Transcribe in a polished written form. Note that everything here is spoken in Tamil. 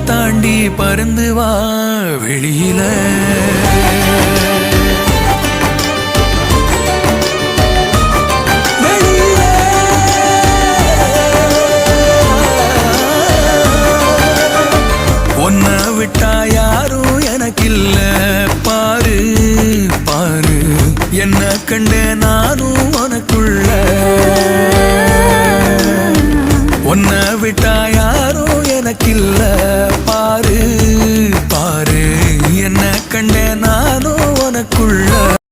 தாண்டி பறந்து வா வெளியில உன்னை விட்டா யாரும் எனக்கில்ல பாரு பாரு என்ன கண்ட நானும் உனக்குள்ள உன்னை விட்டா யாரும் எனக்கில்ல